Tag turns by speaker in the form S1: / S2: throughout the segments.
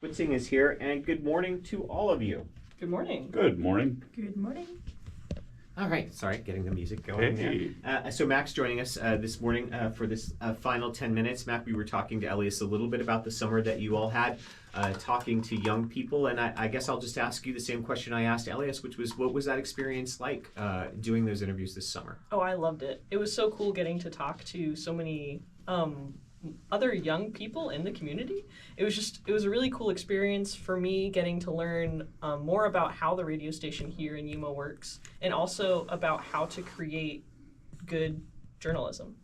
S1: Witzing is here, and good morning to all of you.
S2: Good morning.
S3: Good morning.
S4: Good morning.
S1: All right, sorry, getting the music going
S3: Hey.
S1: there. So Mack's joining us this morning for this final 10 minutes. Mack, we were talking to Elias a little bit about the summer that you all had, talking to young people, and I guess I'll just ask you the same question I asked Elias, which was, what was that experience like doing those interviews this summer?
S2: Oh, I loved it. It was so cool getting to talk to so many other young people in the community. It was a really cool experience for me getting to learn more about how the radio station here in Yuma works, and also about how to create good journalism.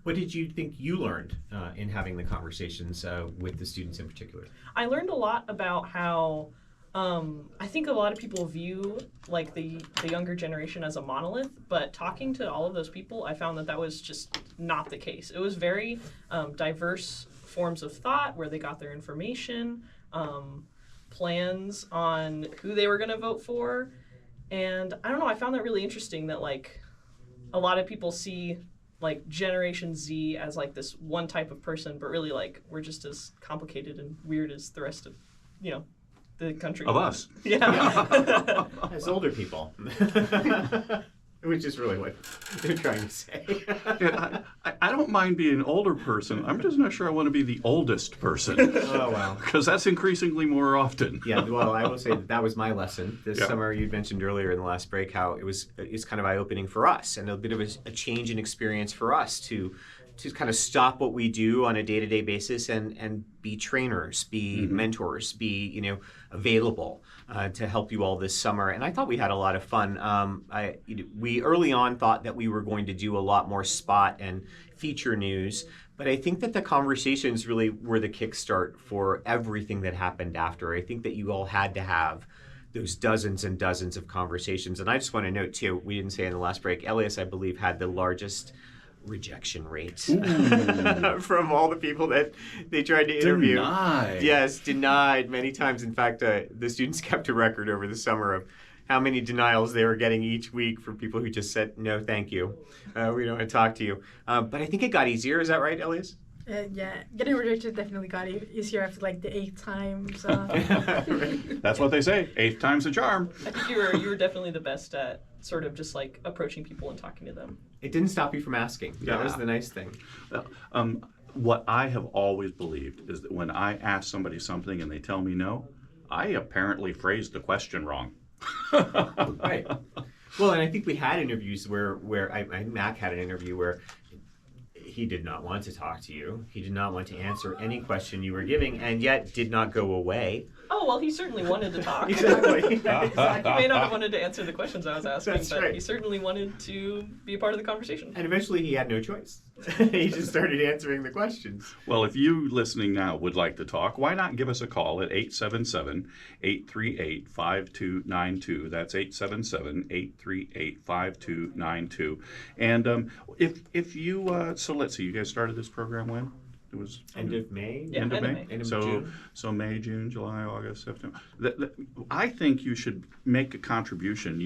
S1: What did you think you learned in having the conversations with the students in particular?
S2: I learned a lot about how I think a lot of people view like the younger generation as a monolith, but talking to all of those people, I found that was just not the case. It was very diverse forms of thought, where they got their information, plans on who they were going to vote for, and I don't know, I found that really interesting that like a lot of people see like Generation Z as like this one type of person, but really like we're just as complicated and weird as the rest of, the country.
S3: Of us.
S2: Yeah.
S1: As older people. Which is really what they're trying to say.
S3: Yeah, I don't mind being an older person. I'm just not sure I want to be the oldest person.
S1: Oh, wow.
S3: Because that's increasingly more often.
S1: Yeah, well, I will say that was my lesson this
S3: Yeah.
S1: summer. You'd mentioned earlier in the last break how it's kind of eye-opening for us, and a bit of a change in experience for us to kind of stop what we do on a day-to-day basis and be trainers, be mentors, be available to help you all this summer. And I thought we had a lot of fun. We early on thought that we were going to do a lot more spot and feature news, but I think that the conversations really were the kickstart for everything that happened after. I think that you all had to have those dozens and dozens of conversations. And I just want to note too, we didn't say in the last break, Elias, I believe, had the largest rejection rate from all the people that they tried to interview.
S3: Denied.
S1: Yes, denied many times. In fact, the students kept a record over the summer of how many denials they were getting each week from people who just said, no, thank you. We don't want to talk to you. But I think it got easier. Is that right, Elias?
S4: Yeah, getting rejected definitely got easier after like the 8th time. So.
S3: That's what they say. 8th time's a charm.
S2: I think you were definitely the best at sort of just like approaching people and talking to them.
S1: It didn't stop you from asking. That was the nice thing.
S3: What I have always believed is that when I ask somebody something and they tell me no, I apparently phrased the question wrong.
S1: Right. Well, and I think we had interviews where Mack had an interview where he did not want to talk to you. He did not want to answer any question you were giving, and yet did not go away.
S2: Oh, well, he certainly wanted to talk.
S1: Exactly.
S2: He may not have wanted to answer the questions I was asking,
S1: That's
S2: but
S1: right.
S2: he certainly wanted to be a part of the conversation.
S1: And eventually he had no choice. He just started answering the questions.
S3: Well, if you listening now would like to talk, why not give us a call at 877-838-5292. That's 877-838-5292. And if you, so let's see, you guys started this program when? It was
S1: End of May?
S2: Yeah,
S3: end of May.
S1: End of
S3: so
S1: June.
S3: so May, June, July, August, September. I think you should make a contribution.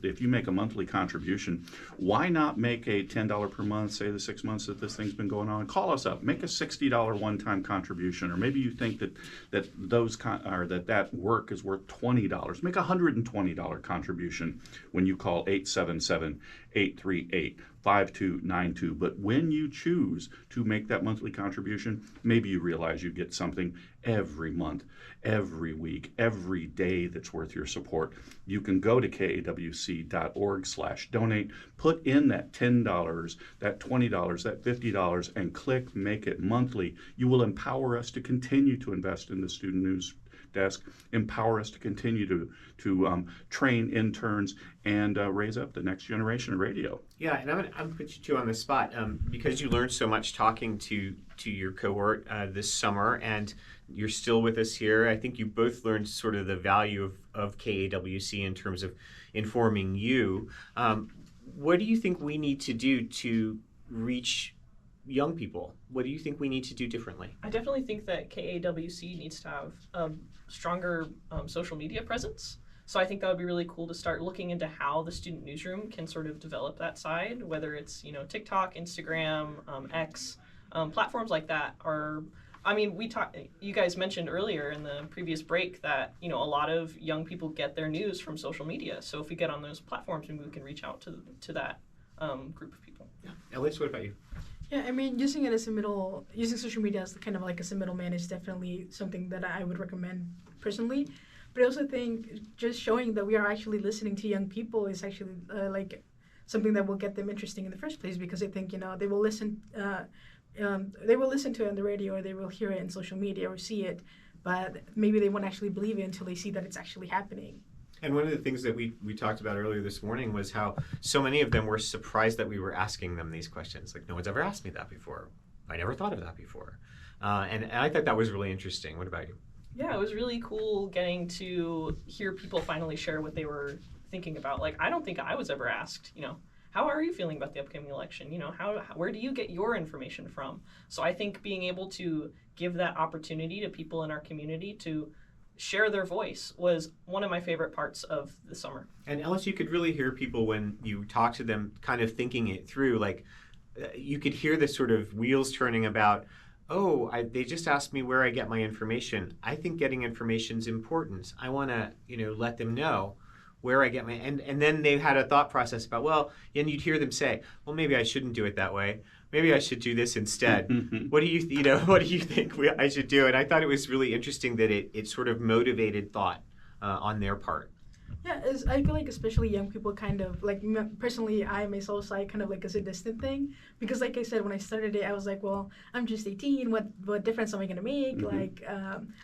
S3: If you make a monthly contribution, why not make a $10 per month? Say the 6 months that this thing's been going on. Call us up. Make a $60 one-time contribution, or maybe you think that that work is worth $20. Make a $120 contribution when you call 877-838-5292. But when you choose to make that monthly contribution, maybe you realize you get something every month, every week, every day that's worth your support. You can go to kawc.org/donate, put in that $10, that $20, that $50, and click Make It Monthly. You will empower us to continue to invest in the student news desk, empower us to continue to train interns and raise up the next generation of radio.
S1: Yeah, and I'm gonna put you two on the spot because you learned so much talking to your cohort this summer, and you're still with us here. I think you both learned sort of the value of KAWC in terms of informing you. What do you think we need to do to reach young people? What do you think we need to do differently?
S2: I definitely think that KAWC needs to have a stronger social media presence. So I think that would be really cool to start looking into how the student newsroom can sort of develop that side, whether it's TikTok, Instagram, X, platforms like that are I mean, you guys mentioned earlier in the previous break that, a lot of young people get their news from social media. So if we get on those platforms, maybe we can reach out to that group of people.
S1: Yeah. Ellis, what about you?
S4: Yeah, I mean, using social media as kind of like as a middleman is definitely something that I would recommend personally. But I also think just showing that we are actually listening to young people is actually like something that will get them interesting in the first place, because I think, they will listen to it on the radio, or they will hear it in social media or see it, but maybe they won't actually believe it until they see that it's actually happening.
S1: And one of the things that we talked about earlier this morning was how so many of them were surprised that we were asking them these questions. Like, no one's ever asked me that before. I never thought of that before. And I thought that was really interesting. What about you?
S2: Yeah, it was really cool getting to hear people finally share what they were thinking about. Like, I don't think I was ever asked, how are you feeling about the upcoming election? Where do you get your information from? So I think being able to give that opportunity to people in our community to share their voice was one of my favorite parts of the summer.
S1: And Ellis, you could really hear people when you talk to them kind of thinking it through. Like, you could hear the sort of wheels turning about, they just asked me where I get my information. I think getting information is important. I want to, let them know where I get my, and then they had a thought process about, and you'd hear them say, well, maybe I shouldn't do it that way. Maybe I should do this instead. What do you think I should do? And I thought it was really interesting that it sort of motivated thought on their part.
S4: Yeah, I feel like especially young people kind of, like, personally, I myself saw it kind of like as a distant thing. Because like I said, when I started it, I was like, well, I'm just 18. What difference am I going to make?
S3: Mm-hmm.
S4: Like,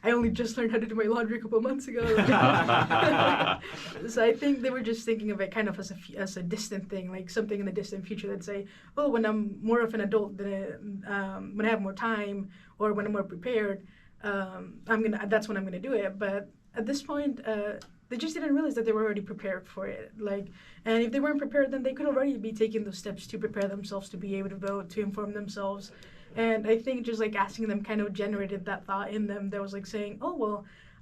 S4: I only just learned how to do my laundry a couple of months ago. So I think they were just thinking of it kind of as a distant thing, like something in the distant future that say, well, when I'm more of an adult, when I have more time or when I'm more prepared, that's when I'm going to do it. But at this point, they just didn't realize that they were already prepared for it. And if they weren't prepared, then they could already be taking those steps to prepare themselves to be able to vote, to inform themselves. And I think just like asking them kind of generated that thought in them that was like saying,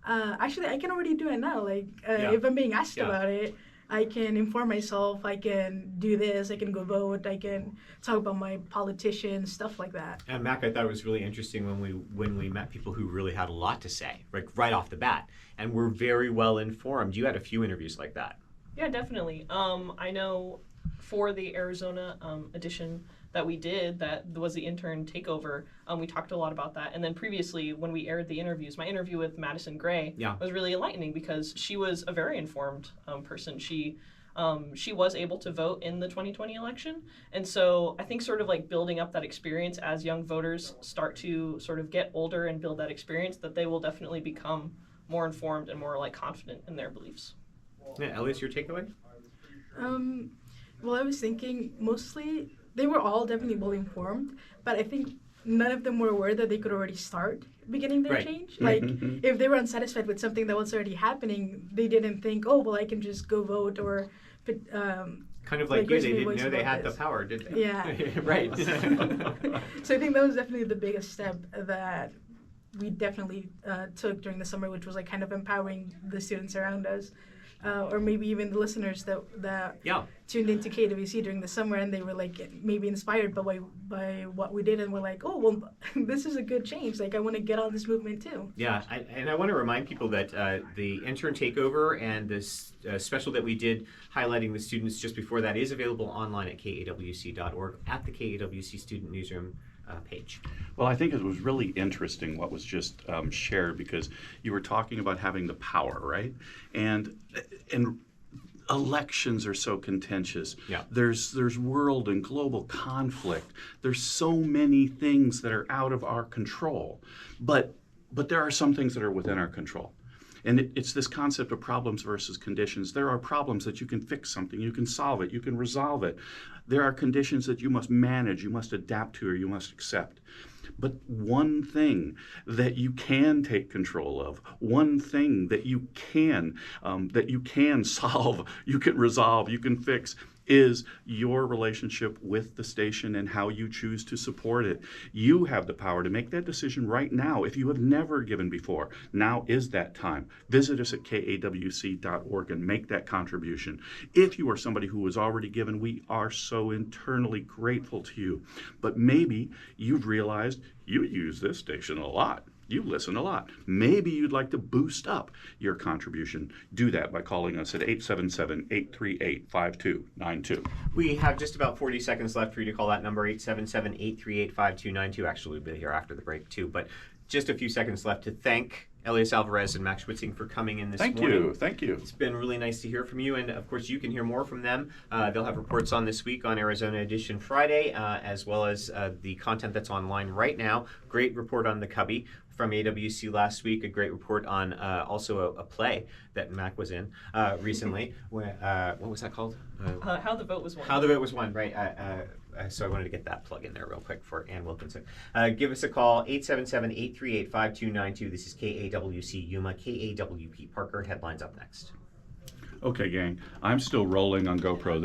S4: actually, I can already do it now. If I'm being asked about it, I can inform myself, I can do this, I can go vote, I can talk about my politicians, stuff like that.
S1: And Mack, I thought it was really interesting when we met people who really had a lot to say, like right off the bat, and were very well informed. You had a few interviews like that.
S2: Yeah, definitely. I know for the Arizona edition that we did, that was the intern takeover, we talked a lot about that. And then previously, when we aired the interviews, my interview with Madison Gray was really enlightening because she was a very informed person. She was able to vote in the 2020 election. And so I think sort of like building up that experience as young voters start to sort of get older and build that experience, that they will definitely become more informed and more like confident in their beliefs.
S1: Yeah, Elliot, your takeaway?
S4: Well, I was thinking mostly they were all definitely well informed, but I think none of them were aware that they could already start beginning their change. Like, if they were unsatisfied with something that was already happening, they didn't think, I can just go vote or...
S1: kind of like you, they didn't know they had the power, did they?
S4: Yeah.
S1: Right.
S4: So I think that was definitely the biggest step that we definitely took during the summer, which was like kind of empowering the students around us. Or maybe even the listeners that tuned into KAWC during the summer, and they were like maybe inspired by what we did, and were like, this is a good change. Like, I want to get on this movement too.
S1: Yeah, I want to remind people that the intern takeover and this special that we did highlighting the students just before that is available online at kawc.org at the KAWC Student Newsroom page.
S3: Well, I think it was really interesting what was just shared, because you were talking about having the power, right? And elections are so contentious.
S1: Yeah.
S3: There's world and global conflict. There's so many things that are out of our control. But there are some things that are within our control. And it's this concept of problems versus conditions. There are problems that you can fix something, you can solve it, you can resolve it. There are conditions that you must manage, you must adapt to, or you must accept. But one thing that you can take control of, one thing that you can solve, you can resolve, you can fix, is your relationship with the station and how you choose to support it. You have the power to make that decision right now if you have never given before. Now is that time. Visit us at kawc.org and make that contribution. If you are somebody who has already given, we are so internally grateful to you. But maybe you've realized you use this station a lot. You listen a lot. Maybe you'd like to boost up your contribution. Do that by calling us at 877-838-5292.
S1: We have just about 40 seconds left for you to call that number, 877-838-5292. Actually, we'll be here after the break, too. But just a few seconds left to thank Elias Alvarez and Max Schwitzing for coming in this morning.
S3: Thank you.
S1: It's been really nice to hear from you, and of course you can hear more from them. They'll have reports on this week on Arizona Edition Friday, as well as the content that's online right now. Great report on the Cubby from AWC last week, a great report on also a play that Mac was in recently. What was that called?
S2: How the Vote Was Won.
S1: How the Vote Was Won, right. So I wanted to get that plug in there real quick for Ann Wilkinson. Give us a call, 877-838-5292. This is KAWC Yuma, KAWP Parker. Headlines up next.
S3: Okay, gang, I'm still rolling on GoPro.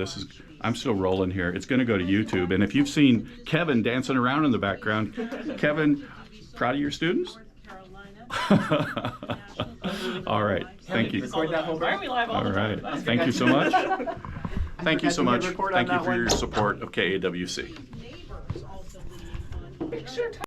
S3: I'm still rolling here. It's going to go to YouTube. And if you've seen Kevin dancing around in the background, Kevin, proud of your students? All right. Thank you.
S2: Why are we live all the time?
S3: Right. Thank you so much. Thank you so much.
S1: Record on
S3: Thank you
S1: that
S3: for
S1: one.
S3: your support of KAWC.
S2: Picture